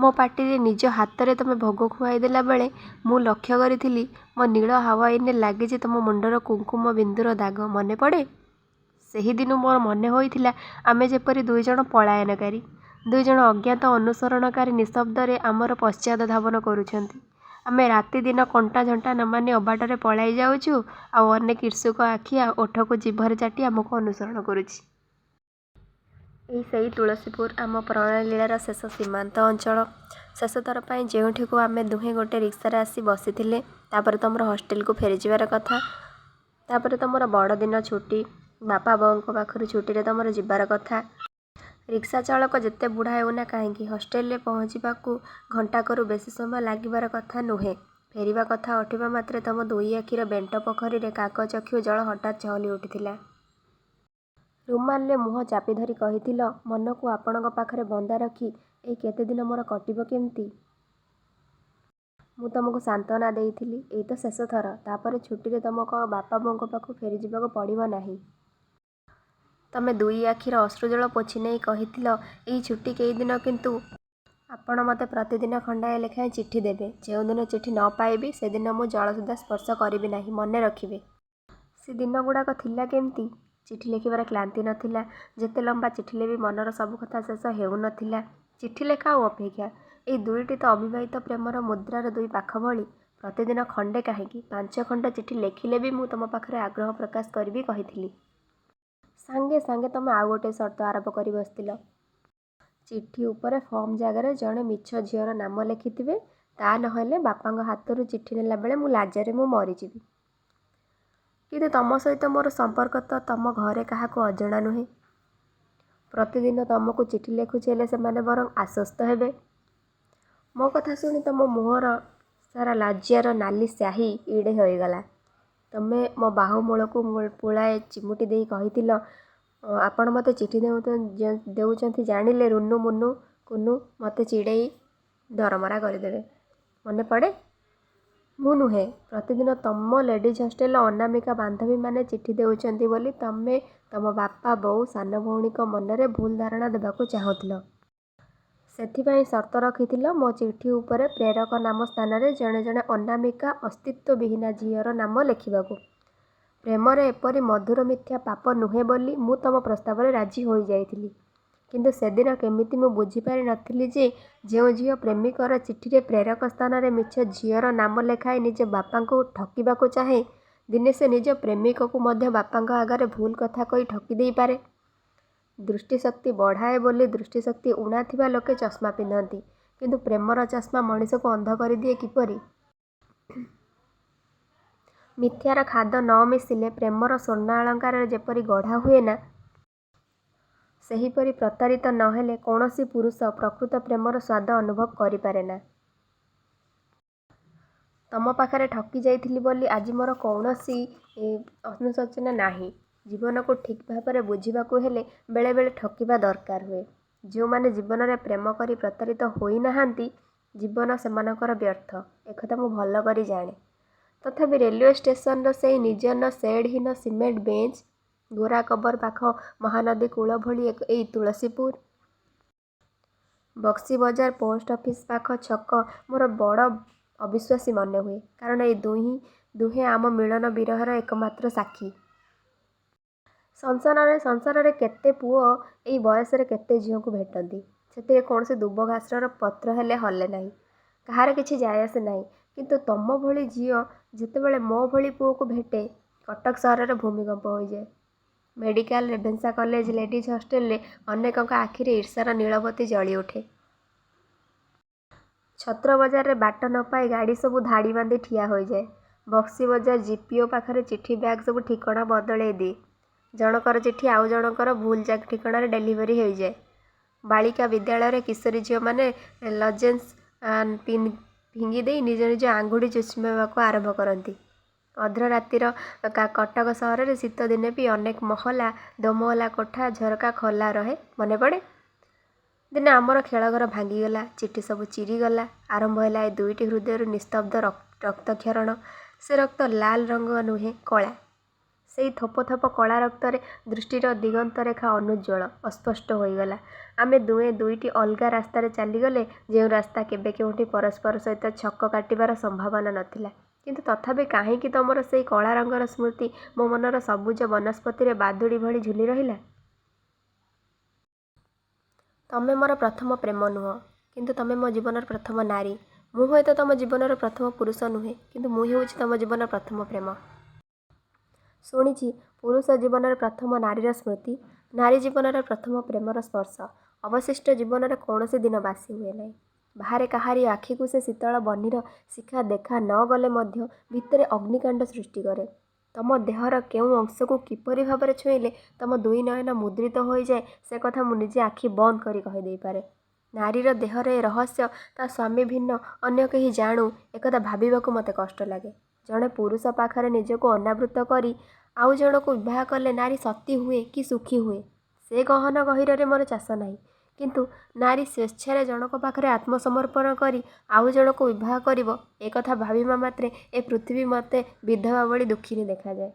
ମୋ ପାଟିରେ ନିଜ ହାତରେ ତମେ ଭୋଗ ଖୁଆଇ ଦେଲା ବେଳେ ମୁଁ ଲକ୍ଷ୍ୟ କରିଥିଲି ମୋ ନୀଳ ହାୱାଇନରେ ଲାଗିଛି ତମ ମୁଣ୍ଡର କୁଙ୍କୁମ ବିନ୍ଦୁର ଦାଗ। ମନେ ପଡ଼େ? ସେହିଦିନୁ ମୋର ମନେ ହୋଇଥିଲା ଆମେ ଯେପରି 2 ଜଣ ପଳାୟନକାରୀ, 2 ଜଣ ଅଜ୍ଞାତ ଅନୁସରଣକାରୀ ନିଃଶବ୍ଦରେ ଆମର ପଶ୍ଚାତ ଧାବନ କରୁଛନ୍ତି। ଆମେ ରାତି ଦିନ କଣ୍ଟା ଝଣ୍ଟା ନ ମାନି ଅବାଟରେ ପଳାଇ ଯାଉଛୁ, ଆଉ ଅନେକ ଇର୍ଷୁକ ଆଖି ଓଠକୁ ଜିଭରେ ଚାଟି ଆମକୁ ଅନୁସରଣ କରୁଛି। ଏଇ ସେଇ ତୁଳସୀପୁର, ଆମ ପ୍ରଣୟଲୀଳାର ଶେଷ ସୀମାନ୍ତ ଅଞ୍ଚଳ। ଶେଷ ଥର ପାଇଁ ଯେଉଁଠିକୁ ଆମେ ଦୁହେଁ ଗୋଟେ ରିକ୍ସାରେ ଆସି ବସିଥିଲେ। ତାପରେ ତମର ହଷ୍ଟେଲକୁ ଫେରିଯିବାର କଥା। ତାପରେ ତମର ବଡ଼ଦିନ ଛୁଟି, ବାପା ବୋଉଙ୍କ ପାଖରୁ ଛୁଟିରେ ତମର ଯିବାର କଥା। ରିକ୍ସା ଚାଳକ ଯେତେ ବୁଢ଼ା ହେଉନା କାହିଁକି, ହଷ୍ଟେଲରେ ପହଞ୍ଚିବାକୁ ଘଣ୍ଟାକରୁ ବେଶୀ ସମୟ ଲାଗିବାର କଥା ନୁହେଁ। ଫେରିବା କଥା ଉଠିବା ମାତ୍ରେ ତମ 2 ଆଖିର ବେଣ୍ଟ ପୋଖରୀରେ କାକଚକ୍ଷୁ ଜଳ ହଠାତ୍ ଚହଲି ଉଠିଥିଲା। ରୁମାଲରେ ମୁହଁ ଚାପି ଧରି କହିଥିଲ, ମନକୁ ଆପଣଙ୍କ ପାଖରେ ବନ୍ଦା ରଖି ଏଇ କେତେଦିନ ମୋର କଟିବ କେମିତି? ମୁଁ ତମକୁ ସାନ୍ତ୍ୱନା ଦେଇଥିଲି, ଏଇ ତ ଶେଷ ଥର। ତାପରେ ଛୁଟିରେ ତମକୁ ଆଉ ବାପା ବୋଉଙ୍କ ପାଖକୁ ଫେରିଯିବାକୁ ପଡ଼ିବ ନାହିଁ। ତମେ 2 ଆଖିର ଅଶ୍ରୁଜଳ ପୋଛି ନେଇ କହିଥିଲ, ଏଇ ଛୁଟି କେଇଦିନ କିନ୍ତୁ ଆପଣ ମୋତେ ପ୍ରତିଦିନ ଖଣ୍ଡାଏ ଲେଖାଏଁ ଚିଠି ଦେବେ। ଯେଉଁଦିନ ଚିଠି ନ ପାଇବି ସେଦିନ ମୁଁ ଜଳ ସୁଦ୍ଧା ସ୍ପର୍ଶ କରିବି ନାହିଁ। ମନେ ରଖିବେ। ସେ ଦିନଗୁଡ଼ାକ ଥିଲା କେମିତି? ଚିଠି ଲେଖିବାର କ୍ଳାନ୍ତି ନଥିଲା। ଯେତେ ଲମ୍ବା ଚିଠିଲେ ବି ମନର ସବୁ କଥା ଶେଷ ହେଉନଥିଲା। ଚିଠି ଲେଖା ଆଉ ଅପେକ୍ଷା, ଏଇ 2ଟି ତ ଅବିବାହିତ ପ୍ରେମର ମୁଦ୍ରାର 2 ପାଖ ଭଳି। ପ୍ରତିଦିନ ଖଣ୍ଡେ କାହିଁକି 5 ଖଣ୍ଡ ଚିଠି ଲେଖିଲେ ବି ମୁଁ ତମ ପାଖରେ ଆଗ୍ରହ ପ୍ରକାଶ କରିବି କହିଥିଲି। ସାଙ୍ଗେ ସାଙ୍ଗେ ତମେ ଆଉ ଗୋଟେ ସର୍ତ୍ତ ଆରୋପ କରି ବସିଥିଲ। ଚିଠି ଉପରେ ଫର୍ମ ଜାଗାରେ ଜଣେ ମିଛ ଝିଅର ନାମ ଲେଖିଥିବେ, ତା ନହେଲେ ବାପାଙ୍କ ହାତରୁ ଚିଠି ନେଲା ବେଳେ ଲାଜରେ ମୁଁ ମରିଯିବି। କିନ୍ତୁ ତମ ସହିତ ମୋର ସମ୍ପର୍କ ତ ତମ ଘରେ କାହାକୁ ଅଜଣା ନୁହେଁ। ପ୍ରତିଦିନ ତମକୁ ଚିଠି ଲେଖୁଛି ହେଲେ ସେମାନେ ବରଂ ଆଶ୍ୱସ୍ତ ହେବେ। ମୋ କଥା ଶୁଣି ତମ ମୁହଁର ସାରା ଲଜ୍ଜାର ନାଲି ସ୍ୟାହି ଇଡ଼େ ହୋଇଗଲା। ତମେ ମୋ ବାହୁମୂଳକୁ ପୁଳାଏ ଚିମୁଟି ଦେଇ କହିଥିଲ, ଆପଣ ମୋତେ ଚିଠି ଦେଉଛନ୍ତି ଜାଣିଲେ ରୁନୁ ମୁନୁ କୁନୁ ମୋତେ ଚିଡ଼େଇ ଦରମରା କରିଦେବେ। ମନେ ପଡ଼େ? ମୁଁ ନୁହେଁ, ପ୍ରତିଦିନ ତମ ଲେଡ଼ିଜ୍ ହଷ୍ଟେଲର ଅନାମିକା ବାନ୍ଧବୀମାନେ ଚିଠି ଦେଉଛନ୍ତି ବୋଲି ତମେ ତମ ବାପା ବୋଉ ସାନ ଭଉଣୀଙ୍କ ମନରେ ଭୁଲ ଧାରଣା ଦେବାକୁ ଚାହୁଁଥିଲ। ସେଥିପାଇଁ ସର୍ତ୍ତ ରଖିଥିଲ ମୋ ଚିଠି ଉପରେ ପ୍ରେରକ ନାମ ସ୍ଥାନରେ ଜଣେ ଜଣେ ଅନାମିକା ଅସ୍ତିତ୍ୱବିହୀନା ଝିଅର ନାମ ଲେଖିବାକୁ। ପ୍ରେମରେ ଏପରି ମଧୁର ମିଥ୍ୟା ପାପ ନୁହେଁ ବୋଲି ମୁଁ ତମ ପ୍ରସ୍ତାବରେ ରାଜି ହୋଇଯାଇଥିଲି। କିନ୍ତୁ ସେଦିନ କେମିତି ମୁଁ ବୁଝିପାରି ନଥିଲି ଯେ ଯେଉଁ ଝିଅ ପ୍ରେମିକର ଚିଠିରେ ପ୍ରେରକ ସ୍ଥାନରେ ମିଛ ଝିଅର ନାମ ଲେଖାଇ ନିଜ ବାପାଙ୍କୁ ଠକିବାକୁ ଚାହେଁ, ଦିନେ ସେ ନିଜ ପ୍ରେମିକକୁ ମଧ୍ୟ ବାପାଙ୍କ ଆଗରେ ଭୁଲ କଥା କହି ଠକି ଦେଇପାରେ। ଦୃଷ୍ଟିଶକ୍ତି ବଢ଼ାଏ ବୋଲି ଦୃଷ୍ଟିଶକ୍ତି ଊଣା ଥିବା ଲୋକେ ଚଷମା ପିନ୍ଧନ୍ତି, କିନ୍ତୁ ପ୍ରେମର ଚଷମା ମଣିଷକୁ ଅନ୍ଧ କରିଦିଏ କିପରି? ମିଥ୍ୟାର ଖାଦ ନ ମିଶିଲେ ପ୍ରେମର ସ୍ୱର୍ଣ୍ଣ ଅଳଙ୍କାରରେ ଯେପରି ଗଢ଼ା ହୁଏ ନା, ସେହିପରି ପ୍ରତାରିତ ନ ହେଲେ କୌଣସି ପୁରୁଷ ପ୍ରକୃତ ପ୍ରେମର ସ୍ୱାଦ ଅନୁଭବ କରିପାରେ ନା। ତମ ପାଖରେ ଠକି ଯାଇଥିଲି ବୋଲି ଆଜି ମୋର କୌଣସି ଅନୁଶୋଚନା ନାହିଁ। ଜୀବନକୁ ଠିକ୍ ଭାବରେ ବୁଝିବାକୁ ହେଲେ ବେଳେ ବେଳେ ଠକିବା ଦରକାର ହୁଏ। ଯେଉଁମାନେ ଜୀବନରେ ପ୍ରେମ କରି ପ୍ରତାରିତ ହୋଇନାହାନ୍ତି, ଜୀବନ ସେମାନଙ୍କର ବ୍ୟର୍ଥ, ଏକଥା ମୁଁ ଭଲ କରି ଜାଣେ। ତଥାପି ରେଲୱେ ଷ୍ଟେସନର ସେଇ ନିର୍ଜନ ସେଡ଼୍‌ହୀନ ସିମେଣ୍ଟ ବେଞ୍ଚ, ଗୋରା କବର ପାଖ ମହାନଦୀ କୂଳ ଭଳି ଏଇ ତୁଳସୀପୁର, ବକ୍ସି ବଜାର ପୋଷ୍ଟ ଅଫିସ ପାଖ ଛକ ମୋର ବଡ଼ ଅବିଶ୍ୱାସୀ ମନେ ହୁଏ। କାରଣ ଏଇ ଦୁହେଁ ଆମ ମିଳନ ବିରହର ଏକମାତ୍ର ସାକ୍ଷୀ। ସଂସାରରେ କେତେ ପୁଅ ଏଇ ବୟସରେ କେତେ ଝିଅଙ୍କୁ ଭେଟନ୍ତି। ସେଥିରେ କୌଣସି ଦୁବ ଘାସର ପତ୍ର ହେଲେ ହଲେ ନାହିଁ। କାହାର କିଛି ଯାଏ ଆସେ ନାହିଁ। କିନ୍ତୁ ତମ ଭଳି ଝିଅ ଯେତେବେଳେ ମୋ ଭଳି ପୁଅକୁ ଭେଟେ, କଟକ ସହରରେ ଭୂମିକମ୍ପ ହୋଇଯାଏ। ମେଡ଼ିକାଲ, ରେଭେନ୍ସା କଲେଜ, ଲେଡ଼ିଜ୍ ହଷ୍ଟେଲରେ ଅନେକଙ୍କ ଆଖିରେ ଈର୍ଷାର ନୀଳବତୀ ଜଳି ଉଠେ। ଛତ୍ର ବଜାରରେ ବାଟ ନ ପାଇ ଗାଡ଼ି ସବୁ ଧାଡ଼ି ବାନ୍ଧି ଠିଆ ହୋଇଯାଏ। ବକ୍ସି ବଜାର ଜିପିଓ ପାଖରେ ଚିଠି ବ୍ୟାଗ୍ ସବୁ ଠିକଣା ବଦଳେଇ ଦିଏ। ଜଣକର ଚିଠି ଆଉ ଜଣକର ଭୁଲ ଠିକଣାରେ ଡେଲିଭରି ହୋଇଯାଏ। ବାଳିକା ବିଦ୍ୟାଳୟରେ କିଶୋରୀ ଝିଅମାନେ ଲଜେନ୍ସ ଫିଙ୍ଗି ଦେଇ ନିଜ ନିଜ ଆଙ୍ଗୁଠି ଚୁଷ୍ମିବାକୁ ଆରମ୍ଭ କରନ୍ତି। ଅର୍ଦ୍ଧରାତିର କଟକ ସହରରେ ଶୀତ ଦିନେ ବି ଅନେକ ମହଲା, ଦୋମହଲା କୋଠା, ଝରକା ଖୋଲା ରହେ। ମନେ ପଡ଼େ? ଦିନେ ଆମର ଖେଳଘର ଭାଙ୍ଗିଗଲା, ଚିଠି ସବୁ ଚିରିଗଲା। ଆରମ୍ଭ ହେଲା ଏ ଦୁଇଟି ହୃଦୟରୁ ନିସ୍ତବ୍ଧ ରକ୍ତକ୍ଷରଣ। ସେ ରକ୍ତ ଲାଲ ରଙ୍ଗ ନୁହେଁ, କଳା। ସେଇ ଥୋପ ଥୋପ କଳା ରକ୍ତରେ ଦୃଷ୍ଟିର ଦିଗନ୍ତରେଖା ଅନୁଜ୍ଜ୍ୱଳ, ଅସ୍ପଷ୍ଟ ହୋଇଗଲା। ଆମେ ଦୁହେଁ ଦୁଇଟି ଅଲଗା ରାସ୍ତାରେ ଚାଲିଗଲେ, ଯେଉଁ ରାସ୍ତା କେବେ କେଉଁଠି ପରସ୍ପର ସହିତ ଛକ କାଟିବାର ସମ୍ଭାବନା ନଥିଲା। କିନ୍ତୁ ତଥାପି କାହିଁକି ତମର ସେଇ କଳା ରଙ୍ଗର ସ୍ମୃତି ମୋ ମନର ସବୁଜ ବନସ୍ପତିରେ ବାଦୁଡ଼ି ଭଳି ଝୁଲି ରହିଲା? ତମେ ମୋର ପ୍ରଥମ ପ୍ରେମ ନୁହଁ, କିନ୍ତୁ ତମେ ମୋ ଜୀବନର ପ୍ରଥମ ନାରୀ। ମୁଁ ହୁଏତ ତମ ଜୀବନର ପ୍ରଥମ ପୁରୁଷ ନୁହେଁ, କିନ୍ତୁ ମୁଁ ହେଉଛି ତମ ଜୀବନର ପ୍ରଥମ ପ୍ରେମ। ଶୁଣିଛି ପୁରୁଷ ଜୀବନର ପ୍ରଥମ ନାରୀର ସ୍ମୃତି, ନାରୀ ଜୀବନର ପ୍ରଥମ ପ୍ରେମର ସ୍ପର୍ଶ। ଅବଶିଷ୍ଟ ଜୀବନରେ କୌଣସି ଦିନ ବାସି ହୁଏ ନାହିଁ। ବାହାରେ କାହାରି ଆଖିକୁ ସେ ଶୀତଳ ବହ୍ନିର ଶିଖା ଦେଖା ନ ଗଲେ ମଧ୍ୟ ଭିତରେ ଅଗ୍ନିକାଣ୍ଡ ସୃଷ୍ଟି କରେ। ତମ ଦେହର କେଉଁ ଅଂଶକୁ କିପରି ଭାବରେ ଛୁଇଁଲେ ତମ ଦୁଇ ନୟନ ମୁଦ୍ରିତ ହୋଇଯାଏ, ସେ କଥା ମୁଁ ନିଜେ ଆଖି ବନ୍ଦ କରି କହିଦେଇପାରେ। ନାରୀର ଦେହର ଏ ରହସ୍ୟ ତା ସ୍ୱାମୀ ଭିନ୍ନ ଅନ୍ୟ କେହି ଜାଣୁ, ଏକଥା ଭାବିବାକୁ ମୋତେ କଷ୍ଟ ଲାଗେ। ଜଣେ ପୁରୁଷ ପାଖରେ ନିଜକୁ ଅନାବୃତ କରି ଆଉ ଜଣକୁ ବିବାହ କଲେ ନାରୀ ସତୀ ହୁଏ କି ସୁଖୀ ହୁଏ, ସେ ଗହନ ଗହୀରରେ ମୋର ଚାଷ ନାହିଁ। କିନ୍ତୁ ନାରୀ ସ୍ୱେଚ୍ଛାରେ ଜଣକ ପାଖରେ ଆତ୍ମସମର୍ପଣ କରି ଆଉ ଜଣକୁ ବିବାହ କରିବ, ଏ କଥା ଭାବିବା ମାତ୍ରେ ଏ ପୃଥିବୀ ମୋତେ ବିଧବା ଭଳି ଦୁଃଖିନୀ ଦେଖାଯାଏ।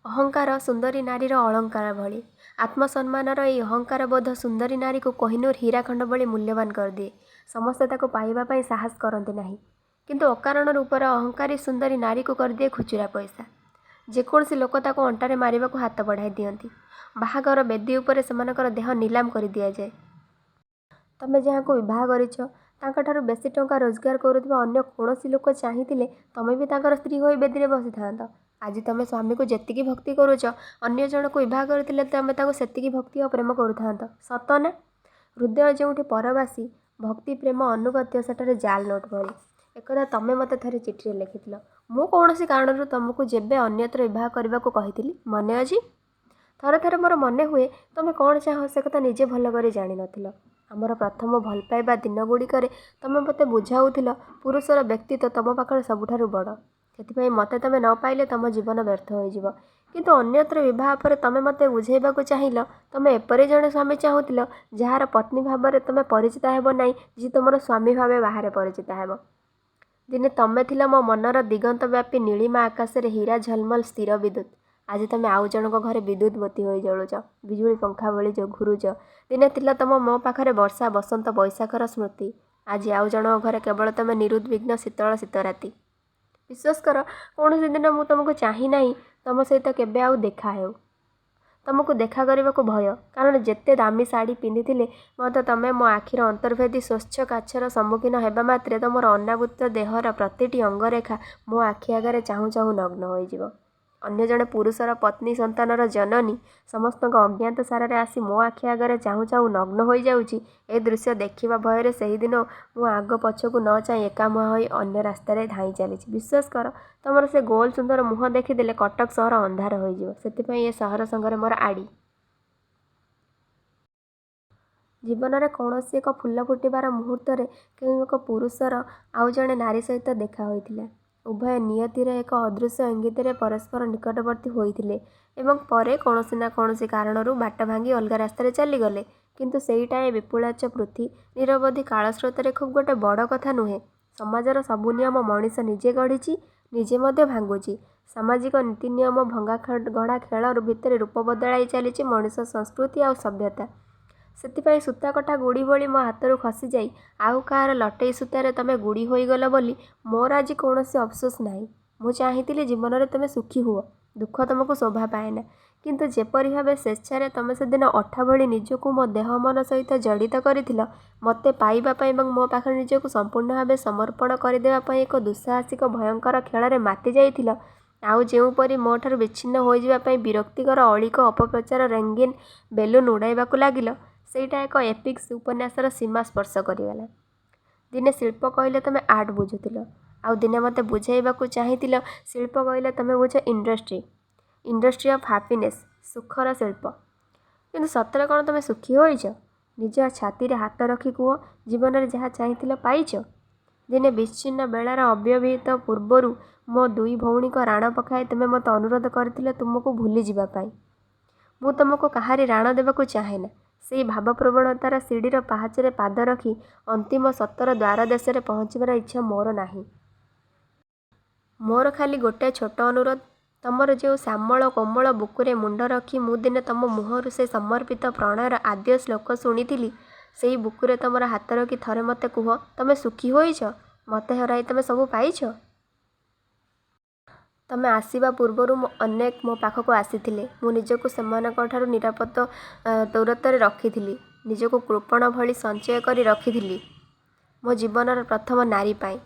ଅହଙ୍କାର ସୁନ୍ଦରୀ ନାରୀର ଅଳଙ୍କାର ଭଳି। ଆତ୍ମସମ୍ମାନର ଏହି ଅହଙ୍କାର ବୋଧ ସୁନ୍ଦରୀ ନାରୀକୁ କୋହିନୂର ହୀରାଖଣ୍ଡ ଭଳି ମୂଲ୍ୟବାନ କରିଦିଏ। ସମସ୍ତେ ତାକୁ ପାଇବା ପାଇଁ ସାହସ କରନ୍ତି ନାହିଁ, କିନ୍ତୁ ଅକାରଣ ରୂପର ଅହଙ୍କାରୀ ସୁନ୍ଦରୀ ନାରୀକୁ କରିଦିଏ ଖୁଚୁରା ପଇସା। ଯେକୌଣସି ଲୋକ ତାକୁ ଅଣ୍ଟାରେ ମାରିବାକୁ ହାତ ବଢ଼ାଇ ଦିଅନ୍ତି। ବାହାଘର ବେଦୀ ଉପରେ ସେମାନଙ୍କର ଦେହ ନିଲାମ କରି ଦିଆଯାଏ। ତମେ ଯାହାକୁ ବିବାହ କରିଛ, ତାଙ୍କଠାରୁ ବେଶୀ ଟଙ୍କା ରୋଜଗାର କରୁଥିବା ଅନ୍ୟ କୌଣସି ଲୋକ ଚାହିଁଥିଲେ ତମେ ବି ତାଙ୍କର ସ୍ତ୍ରୀ ହୋଇ ବେଦୀରେ ବସିଥାନ୍ତ। ଆଜି ତମେ ସ୍ୱାମୀକୁ ଯେତିକି ଭକ୍ତି କରୁଛ, ଅନ୍ୟ ଜଣକୁ ବିବାହ କରିଥିଲେ ତମେ ତାକୁ ସେତିକି ଭକ୍ତି ଓ ପ୍ରେମ କରୁଥାନ୍ତ। ସତ ନା? ହୃଦୟ ଯେଉଁଠି ପରବାସୀ, ଭକ୍ତି ପ୍ରେମ ଅନୁଗତ୍ୟ ସେଠାରେ ଜାଲ ନୋଟ ଭଳି। ଏକଥା ତମେ ମୋତେ ଥରେ ଚିଠିରେ ଲେଖିଥିଲ। ମୁଁ କୌଣସି କାରଣରୁ ତମକୁ ଯେବେ ଅନ୍ୟତ୍ର ବିବାହ କରିବାକୁ କହିଥିଲି, ମନେ ଅଛି? ଥରେ ଥରେ ମୋର ମନେ ହୁଏ ତମେ କ'ଣ ଚାହଁ ସେ କଥା ନିଜେ ଭଲ କରି ଜାଣିନଥିଲ। ଆମର ପ୍ରଥମ ଭଲ ପାଇବା ଦିନଗୁଡ଼ିକରେ ତମେ ମୋତେ ବୁଝାଉଥିଲ ପୁରୁଷର ବ୍ୟକ୍ତିତ୍ୱ ତମ ପାଖରେ ସବୁଠାରୁ ବଡ଼। ସେଥିପାଇଁ ମୋତେ ତମେ ନ ପାଇଲେ ତମ ଜୀବନ ବ୍ୟର୍ଥ ହୋଇଯିବ। କିନ୍ତୁ ଅନ୍ୟତ୍ର ବିବାହ ପରେ ତମେ ମୋତେ ବୁଝାଇବାକୁ ଚାହିଁଲ ତମେ ଏପରି ଜଣେ ସ୍ୱାମୀ ଚାହୁଁଥିଲ, ଯାହାର ପତ୍ନୀ ଭାବରେ ତମେ ପରିଚିତ ହେବ ନାହିଁ, ଯିଏ ତୁମର ସ୍ୱାମୀ ଭାବେ ବାହାରେ ପରିଚିତ ହେବ। ଦିନେ ତମେ ଥିଲ ମୋ ମନର ଦିଗନ୍ତବ୍ୟାପୀ ନୀଳିମା ଆକାଶରେ ହୀରା ଝଲମଲ ସ୍ଥିର ବିଦ୍ୟୁତ୍। ଆଜି ତମେ ଆଉ ଜଣଙ୍କ ଘରେ ବିଦ୍ୟୁତ୍ ବତୀ ହୋଇ ଜଳୁଛ, ବିଜୁଳି ପଙ୍ଖା ଭଳି ଘୁରୁଛ। ଦିନେ ଥିଲ ତମ ମୋ ପାଖରେ ବର୍ଷା, ବସନ୍ତ, ବୈଶାଖର ସ୍ମୃତି। ଆଜି ଆଉ ଜଣଙ୍କ ଘରେ କେବଳ ତମେ ନିରୁଦ୍ବିଗ୍ନ ଶୀତଳ ଶୀତରାତି। ବିଶ୍ୱାସ କର, କୌଣସି ଦିନ ମୁଁ ତମକୁ ଚାହିଁ ନାହିଁ ତମ ସହିତ କେବେ ଆଉ ଦେଖା ହେଉ। ତମକୁ ଦେଖା କରିବାକୁ ଭୟ, କାରଣ ଯେତେ ଦାମୀ ଶାଢ଼ୀ ପିନ୍ଧିଥିଲେ ମଧ୍ୟ ତମେ ମୋ ଆଖିର ଅନ୍ତର୍ଭେଦୀ ସ୍ୱଚ୍ଛ କାଚର ସମ୍ମୁଖୀନ ହେବା ମାତ୍ରେ ତମର ଅନାବୃତ ଦେହର ପ୍ରତିଟି ଅଙ୍ଗରେଖା ମୋ ଆଖି ଆଗରେ ଚାହୁଁ ଚାହୁଁ ନଗ୍ନ ହୋଇଯିବ। ଅନ୍ୟ ଜଣେ ପୁରୁଷର ପତ୍ନୀ, ସନ୍ତାନର ଜନନୀ ସମସ୍ତଙ୍କ ଅଜ୍ଞାତ ସାରରେ ଆସି ମୋ ଆଖି ଆଗରେ ଚାହୁଁ ଚାହୁଁ ନଗ୍ନ ହୋଇଯାଉଛି, ଏ ଦୃଶ୍ୟ ଦେଖିବା ଭୟରେ ସେହିଦିନ ମୁଁ ଆଗ ପଛକୁ ନ ଚାହିଁ ଏକାମୁହାଁ ହୋଇ ଅନ୍ୟ ରାସ୍ତାରେ ଧାଇଁ ଚାଲିଛି। ବିଶ୍ୱାସ କର, ତମର ସେ ଗୋଲ ସୁନ୍ଦର ମୁହଁ ଦେଖିଦେଲେ କଟକ ସହର ଅନ୍ଧାର ହୋଇଯିବ। ସେଥିପାଇଁ ଏ ସହର ସଙ୍ଗରେ ମୋର ଆଡ଼ି। ଜୀବନରେ କୌଣସି ଏକ ଫୁଲ ଫୁଟିବାର ମୁହୂର୍ତ୍ତରେ କେଉଁ ଏକ ପୁରୁଷର ଆଉ ଜଣେ ନାରୀ ସହିତ ଦେଖା ହୋଇଥିଲା। ଉଭୟ ନିୟତିର ଏକ ଅଦୃଶ୍ୟ ଇଙ୍ଗିତରେ ପରସ୍ପର ନିକଟବର୍ତ୍ତୀ ହୋଇଥିଲେ ଏବଂ ପରେ କୌଣସି ନା କୌଣସି କାରଣରୁ ବାଟ ଭାଙ୍ଗି ଅଲଗା ରାସ୍ତାରେ ଚାଲିଗଲେ। କିନ୍ତୁ ସେଇଟା ଏ ବିପୁଳାଚ ପୃଥ୍ୱୀ ନିରବଧି କାଳସ୍ରୋତରେ ଖୁବ୍ ଗୋଟେ ବଡ଼ କଥା ନୁହେଁ। ସମାଜର ସବୁ ନିୟମ ମଣିଷ ନିଜେ ଗଢ଼ିଛି, ନିଜେ ମଧ୍ୟ ଭାଙ୍ଗୁଛି। ସାମାଜିକ ନୀତି ନିୟମ ଭଙ୍ଗା ଗଢ଼ା ଖେଳ ଭିତରେ ରୂପ ବଦଳାଇ ଚାଲିଛି ମଣିଷ ସଂସ୍କୃତି ଆଉ ସଭ୍ୟତା। ସେଥିପାଇଁ ସୂତାକଟା ଗୁଡ଼ି ଭଳି ମୋ ହାତରୁ ଖସିଯାଇ ଆଉ କାହାର ଲଟେଇ ସୂତାରେ ତମେ ଗୁଡ଼ି ହୋଇଗଲ ବୋଲି ମୋର ଆଜି କୌଣସି ଅଫସୋସ ନାହିଁ। ମୁଁ ଚାହିଁଥିଲି ଜୀବନରେ ତମେ ସୁଖୀ ହୁଅ, ଦୁଃଖ ତମକୁ ଶୋଭା ପାଏନା। କିନ୍ତୁ ଯେପରି ଭାବେ ସ୍ୱେଚ୍ଛାରେ ତମେ ସେଦିନ ଅଠା ଭଳି ନିଜକୁ ମୋ ଦେହ ମନ ସହିତ ଜଡ଼ିତ କରିଥିଲ, ମୋତେ ପାଇବା ପାଇଁ ଏବଂ ମୋ ପାଖରେ ନିଜକୁ ସମ୍ପୂର୍ଣ୍ଣ ଭାବେ ସମର୍ପଣ କରିଦେବା ପାଇଁ ଏକ ଦୁଃସାହସିକ ଭୟଙ୍କର ଖେଳରେ ମାତି ଯାଇଥିଲ, ଆଉ ଯେଉଁପରି ମୋ ଠାରୁ ବିଚ୍ଛିନ୍ନ ହୋଇଯିବା ପାଇଁ ବିରକ୍ତିକର ଅଳିକ ଅପପ୍ରଚାର ରଙ୍ଗୀନ ବେଲୁନ୍ ଉଡ଼ାଇବାକୁ ଲାଗିଲ, ସେଇଟା ଏକ ଏପିକ୍ସ ଉପନ୍ୟାସର ସୀମା ସ୍ପର୍ଶ କରିଗଲା। ଦିନେ ଶିଳ୍ପ କହିଲେ ତମେ ଆର୍ଟ ବୁଝୁଥିଲ, ଆଉ ଦିନେ ମୋତେ ବୁଝାଇବାକୁ ଚାହିଁଥିଲ ଶିଳ୍ପ କହିଲେ ତମେ ବୁଝ ଇଣ୍ଡଷ୍ଟ୍ରି ଅଫ୍ ହାପିନେସ୍, ସୁଖର ଶିଳ୍ପ। କିନ୍ତୁ ସତରେ କ'ଣ ତମେ ସୁଖୀ ହୋଇଛ? ନିଜ ଛାତିରେ ହାତ ରଖି କୁହ, ଜୀବନରେ ଯାହା ଚାହିଁଥିଲ ପାଇଛ? ଦିନେ ବିଚ୍ଛିନ୍ନ ବେଳାର ଅବ୍ୟବହିତ ପୂର୍ବରୁ ମୋ 2 ଭଉଣୀଙ୍କ ରାଣ ପକାଇ ତୁମେ ମୋତେ ଅନୁରୋଧ କରିଥିଲେ ତୁମକୁ ଭୁଲିଯିବା ପାଇଁ। ମୁଁ ତୁମକୁ କାହାରି ରାଣ ଦେବାକୁ ଚାହେଁନା। ସେଇ ଭାବପ୍ରବଣତାର ସିଡ଼ିର ପାହାଚରେ ପାଦ ରଖି ଅନ୍ତିମ ସତ୍ୟର ଦ୍ୱାର ଦେଶରେ ପହଞ୍ଚିବାର ଇଚ୍ଛା ମୋର ନାହିଁ। ମୋର ଖାଲି ଗୋଟାଏ ଛୋଟ ଅନୁରୋଧ, ତମର ଯେଉଁ ଶ୍ୟାମଳ କୋମଳ ବୁକୁରେ ମୁଣ୍ଡ ରଖି ମୁଁ ଦିନେ ତମ ମୁହଁରୁ ସେ ସମର୍ପିତ ପ୍ରଣୟର ଆଦ୍ୟ ଶ୍ଲୋକ ଶୁଣିଥିଲି, ସେଇ ବୁକୁରେ ତମର ହାତ ରଖି ଥରେ ମୋତେ କୁହ, ତମେ ସୁଖୀ ହୋଇଛ? ମୋତେ ହରାଇ ତମେ ସବୁ ପାଇଛ? ତମେ ଆସିବା ପୂର୍ବରୁ ଅନେକ ମୋ ପାଖକୁ ଆସିଥିଲେ। ମୁଁ ନିଜକୁ ସେମାନଙ୍କଠାରୁ ନିରାପଦ ଦୂରତ୍ୱରେ ରଖିଥିଲି। ନିଜକୁ କୃପଣ ଭଳି ସଞ୍ଚୟ କରି ରଖିଥିଲି ମୋ ଜୀବନର ପ୍ରଥମ ନାରୀ ପାଇଁ,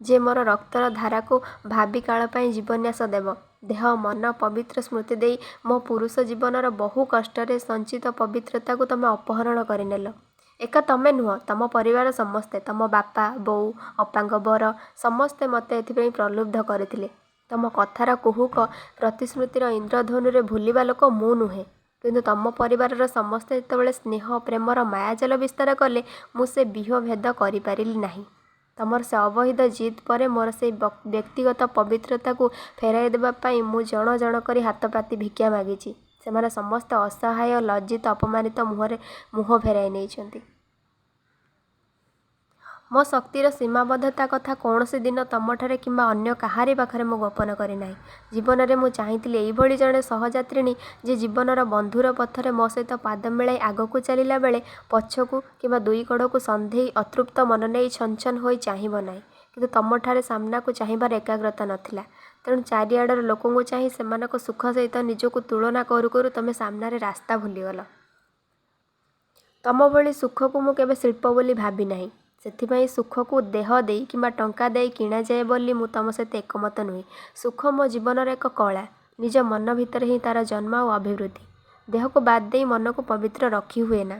ଯେ ମୋର ରକ୍ତର ଧାରାକୁ ଭାବି କାଳ ପାଇଁ ଜୀବନ୍ୟାସ ଦେବ। ଦେହ ମନ ପବିତ୍ର ସ୍ମୃତି ଦେଇ ମୋ ପୁରୁଷ ଜୀବନର ବହୁ କଷ୍ଟରେ ସଞ୍ଚିତ ପବିତ୍ରତାକୁ ତମେ ଅପହରଣ କରିନେଲ। ଏକା ତମେ ନୁହଁ, ତମ ପରିବାର ସମସ୍ତେ, ତମ ବାପା, ବୋଉ, ଅପାଙ୍କ ବର ସମସ୍ତେ ମୋତେ ଏଥିପାଇଁ ପ୍ରଲୁବ୍ଧ କରିଥିଲେ। ତମ କଥାର କୁହୁକ ପ୍ରତିଶ୍ରୁତିର ଇନ୍ଦ୍ରଧନୁରେ ଭୁଲିବା ଲୋକ ମୁଁ ନୁହେଁ। କିନ୍ତୁ ତମ ପରିବାରର ସମସ୍ତେ ଯେତେବେଳେ ସ୍ନେହ ପ୍ରେମର ମାୟାଜାଲ ବିସ୍ତାର କଲେ, ମୁଁ ସେ ବିହ ଭେଦ କରିପାରିଲି ନାହିଁ। ତମର ସେ ଅବହିତ ଜିଦ୍ ପରେ ମୋର ସେଇ ବ୍ୟକ୍ତିଗତ ପବିତ୍ରତାକୁ ଫେରାଇ ଦେବା ପାଇଁ ମୁଁ ଜଣ ଜଣ କରି ହାତ ପାତି ଭିକ୍ଷା ମାଗିଛି। ସେମାନେ ସମସ୍ତେ ଅସହାୟ, ଲଜ୍ଜିତ, ଅପମାନିତ ମୁହଁରେ ମୁହଁ ଫେରାଇ ନେଇଛନ୍ତି। ମୋ ଶକ୍ତିର ସୀମାବଦ୍ଧତା କଥା କୌଣସି ଦିନ ତମଠାରେ କିମ୍ବା ଅନ୍ୟ କାହାରି ପାଖରେ ମୁଁ ଗୋପନ କରିନାହିଁ। ଜୀବନରେ ମୁଁ ଚାହିଁଥିଲି ଏଇଭଳି ଜଣେ ସହଯାତ୍ରିଣୀ, ଯେ ଜୀବନର ବନ୍ଧୁର ପଥରେ ମୋ ସହିତ ପାଦ ମିଳାଇ ଆଗକୁ ଚାଲିଲା ବେଳେ ପଛକୁ କିମ୍ବା 2 କଡ଼କୁ ସନ୍ଦେହୀ ଅତୃପ୍ତ ମନ ନେଇ ଛନଛନ ହୋଇ ଚାହିଁବ ନାହିଁ। କିନ୍ତୁ ତମଠାରେ ସାମ୍ନାକୁ ଚାହିଁବାର ଏକାଗ୍ରତା ନଥିଲା। ତେଣୁ ଚାରିଆଡ଼ର ଲୋକଙ୍କୁ ଚାହିଁ ସେମାନଙ୍କ ସୁଖ ସହିତ ନିଜକୁ ତୁଳନା କରୁ କରୁ ତମେ ସାମ୍ନାରେ ରାସ୍ତା ଭୁଲିଗଲ। ତମ ଭଳି ସୁଖକୁ ମୁଁ କେବେ ଶିଳ୍ପ ବୋଲି ଭାବି ନାହିଁ। ସେଥିପାଇଁ ସୁଖକୁ ଦେହ ଦେଇ କିମ୍ବା ଟଙ୍କା ଦେଇ କିଣାଯାଏ ବୋଲି ମୁଁ ତମ ସହିତ ଏକମତ ନୁହେଁ। ସୁଖ ମୋ ଜୀବନର ଏକ କଳା। ନିଜ ମନ ଭିତରେ ହିଁ ତା'ର ଜନ୍ମ ଆଉ ଅଭିବୃଦ୍ଧି। ଦେହକୁ ବାଦ ଦେଇ ମନକୁ ପବିତ୍ର ରଖି ହୁଏ ନା।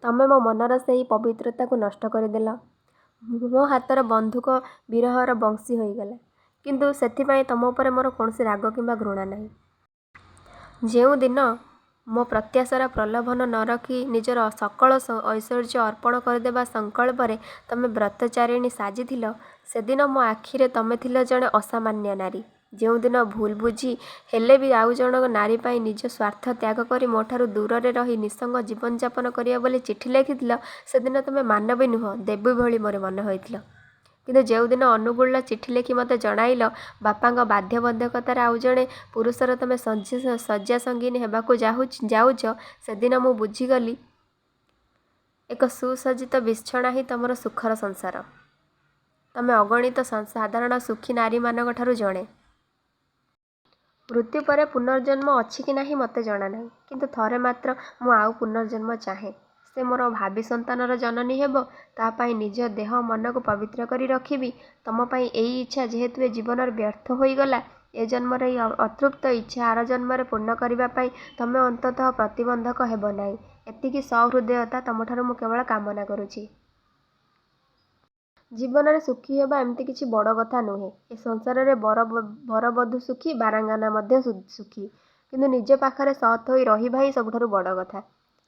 ତମେ ମୋ ମନର ସେହି ପବିତ୍ରତାକୁ ନଷ୍ଟ କରିଦେଲ। ମୋ ହାତର ବନ୍ଧୁକ ବିରହର ବଂଶୀ ହୋଇଗଲା। କିନ୍ତୁ ସେଥିପାଇଁ ତମ ଉପରେ ମୋର କୌଣସି ରାଗ କିମ୍ବା ଘୃଣା ନାହିଁ। ଯେଉଁଦିନ ମୋ ପ୍ରତ୍ୟାଶାର ପ୍ରଲୋଭନ ନ ରଖି ନିଜର ସକଳ ଐଶ୍ୱର୍ଯ୍ୟ ଅର୍ପଣ କରିଦେବା ସଂକଳ୍ପରେ ତମେ ବ୍ରତଚାରିଣୀ ସାଜିଥିଲ, ସେଦିନ ମୋ ଆଖିରେ ତମେ ଥିଲ ଜଣେ ଅସାମାନ୍ୟ ନାରୀ। ଯେଉଁଦିନ ଭୁଲ ବୁଝି ହେଲେ ବି ଆଉ ଜଣ ନାରୀ ପାଇଁ ନିଜ ସ୍ୱାର୍ଥ ତ୍ୟାଗ କରି ମୋଠାରୁ ଦୂରରେ ରହି ନିଃସଙ୍ଗ ଜୀବନଯାପନ କରିବା ବୋଲି ଚିଠି ଲେଖିଥିଲ, ସେଦିନ ତମେ ମାନବୀ ନୁହଁ, ଦେବୀ ଭଳି ମୋର ମନେ ହୋଇଥିଲ। କିନ୍ତୁ ଯେଉଁଦିନ ଅନୁଗୁଳ ଚିଠି ଲେଖି ମୋତେ ଜଣାଇଲ, ବାପାଙ୍କ ବାଧ୍ୟବଧକତାରେ ଆଉ ଜଣେ ପୁରୁଷର ତମେ ଶଯ୍ୟା ସଙ୍ଗିନୀ ହେବାକୁ ଯାଉଛ, ସେଦିନ ମୁଁ ବୁଝିଗଲି ଏକ ସୁସଜ୍ଜିତ ବିଛଣା ହିଁ ତମର ସୁଖର ସଂସାର। ତମେ ଅଗଣିତ ସାଧାରଣ ସୁଖୀ ନାରୀମାନଙ୍କଠାରୁ ଜଣେ। ମୃତ୍ୟୁ ପରେ ପୁନର୍ଜନ୍ମ ଅଛି କି ନାହିଁ ମୋତେ ଜଣା ନାହିଁ। କିନ୍ତୁ ଥରେ ମାତ୍ର ମୁଁ ଆଉ ପୁନର୍ଜନ୍ମ ଚାହେଁ। ସେ ମୋର ଭାବୀ ସନ୍ତାନର ଜନନୀ ହେବ। ତା ପାଇଁ ନିଜ ଦେହ ମନକୁ ପବିତ୍ର କରି ରଖିବି। ତମ ପାଇଁ ଏଇ ଇଚ୍ଛା ଯେହେତୁ ଏ ଜୀବନରେ ବ୍ୟର୍ଥ ହୋଇଗଲା, ଏ ଜନ୍ମର ଏଇ ଅତୃପ୍ତ ଇଚ୍ଛା ଆର ଜନ୍ମରେ ପୂର୍ଣ୍ଣ କରିବା ପାଇଁ ତମେ ଅନ୍ତତଃ ପ୍ରତିବନ୍ଧକ ହେବ ନାହିଁ, ଏତିକି ସହୃଦୟତା ତମଠାରୁ ମୁଁ କେବଳ କାମନା କରୁଛି। ଜୀବନରେ ସୁଖୀ ହେବା ଏମିତି କିଛି ବଡ଼ କଥା ନୁହେଁ। ଏ ସଂସାରରେ ବରବଧୂ ସୁଖୀ, ବାରାଙ୍ଗାନା ମଧ୍ୟ ସୁଖୀ। କିନ୍ତୁ ନିଜ ପାଖରେ ସତ୍ ହୋଇ ରହିବା ହିଁ ସବୁଠାରୁ ବଡ଼ କଥା।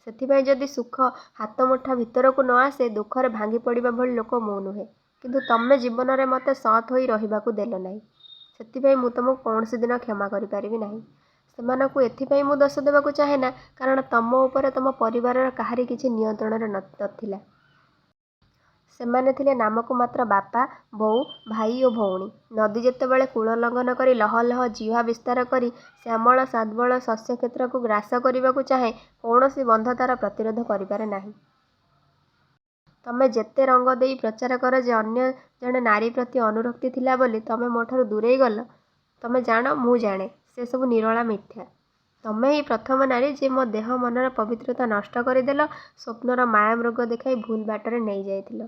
ସେଥିପାଇଁ ଯଦି ସୁଖ ହାତ ମୁଠା ଭିତରକୁ ନ ଆସେ, ଦୁଃଖରେ ଭାଙ୍ଗି ପଡ଼ିବା ଭଳି ଲୋକ ମୁଁ ନୁହେଁ। କିନ୍ତୁ ତମେ ଜୀବନରେ ମୋତେ ସତ୍ ହୋଇ ରହିବାକୁ ଦେଲ ନାହିଁ। ସେଥିପାଇଁ ମୁଁ ତମକୁ କୌଣସି ଦିନ କ୍ଷମା କରିପାରିବି ନାହିଁ। ସେମାନଙ୍କୁ ଏଥିପାଇଁ ମୁଁ ଦୋଷ ଦେବାକୁ ଚାହେଁନା, କାରଣ ତମ ଉପରେ ତମ ପରିବାରର କାହାରି କିଛି ନିୟନ୍ତ୍ରଣରେ ନଥିଲା। ସେମାନେ ଥିଲେ ନାମକୁ ମାତ୍ର ବାପା, ବୋଉ, ଭାଇ ଓ ଭଉଣୀ। ନଦୀ ଯେତେବେଳେ କୂଳ ଲଙ୍ଘନ କରି ଲହ ଲହ ଜିହ୍ୱା ବିସ୍ତାର କରି ଶ୍ୟାମଳ ଶାଦ୍ବଳ ଶସ୍ୟକ୍ଷେତ୍ରକୁ ଗ୍ରାସ କରିବାକୁ ଚାହେଁ, କୌଣସି ବନ୍ଧ ତା'ର ପ୍ରତିରୋଧ କରିପାରେ ନାହିଁ। ତମେ ଯେତେ ରଙ୍ଗ ଦେଇ ପ୍ରଚାର କର ଯେ ଅନ୍ୟ ଜଣେ ନାରୀ ପ୍ରତି ଅନୁରକ୍ତି ଥିଲା ବୋଲି ତମେ ମୋଠାରୁ ଦୂରେଇ ଗଲ, ତମେ ଜାଣ, ମୁଁ ଜାଣେ, ସେସବୁ ନିରୋଳା ମିଥ୍ୟା। ତମେ ହିଁ ପ୍ରଥମ ନାରୀ ଯେ ମୋ ଦେହ ମନର ପବିତ୍ରତା ନଷ୍ଟ କରିଦେଲ, ସ୍ୱପ୍ନର ମାୟାମୃଗ ଦେଖାଇ ଭୁଲ ବାଟରେ ନେଇଯାଇଥିଲ।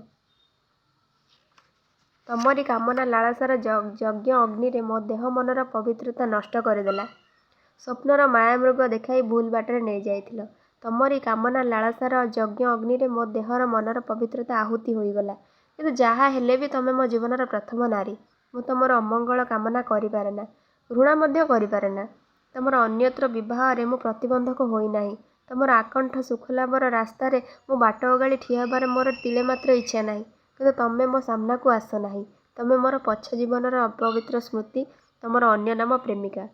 ତମରି କାମନା ଲାଳସାର ଯଜ୍ଞ ଅଗ୍ନିରେ ମୋ ଦେହ ମନର ପବିତ୍ରତା ନଷ୍ଟ କରିଦେଲା। ସ୍ୱପ୍ନର ମାୟାମୃଗ ଦେଖାଇ ଭୁଲ ବାଟରେ ନେଇଯାଇଥିଲ। ତମରି କାମନା ଲାଳସାର ଯଜ୍ଞ ଅଗ୍ନିରେ ମୋ ଦେହର ମନର ପବିତ୍ରତା ଆହୁତି ହୋଇଗଲା। କିନ୍ତୁ ଯାହା ହେଲେ ବି ତମେ ମୋ ଜୀବନର ପ୍ରଥମ ନାରୀ। ମୁଁ ତମର ଅମଙ୍ଗଳ କାମନା କରିପାରେନା, ଘୃଣା ମଧ୍ୟ କରିପାରେନା। ତମର ଅନ୍ୟତ୍ର ବିବାହରେ ମୁଁ ପ୍ରତିବନ୍ଧକ ହୋଇନାହିଁ। ତମର ଆକଣ୍ଠ ସୁଖଲାଭର ରାସ୍ତାରେ ମୁଁ ବାଟ ଓଗାଳି ଠିଆ ହେବାରେ ମୋର ତିଳେ ମାତ୍ର ଇଚ୍ଛା ନାହିଁ। କିନ୍ତୁ ତମେ ମୋ ସାମ୍ନାକୁ ଆସ ନାହିଁ। ତମେ ମୋର ପଛ ଜୀବନର ଅପବିତ୍ର ସ୍ମୃତି, ତମର ଅନ୍ୟ ନାମ ପ୍ରେମିକା।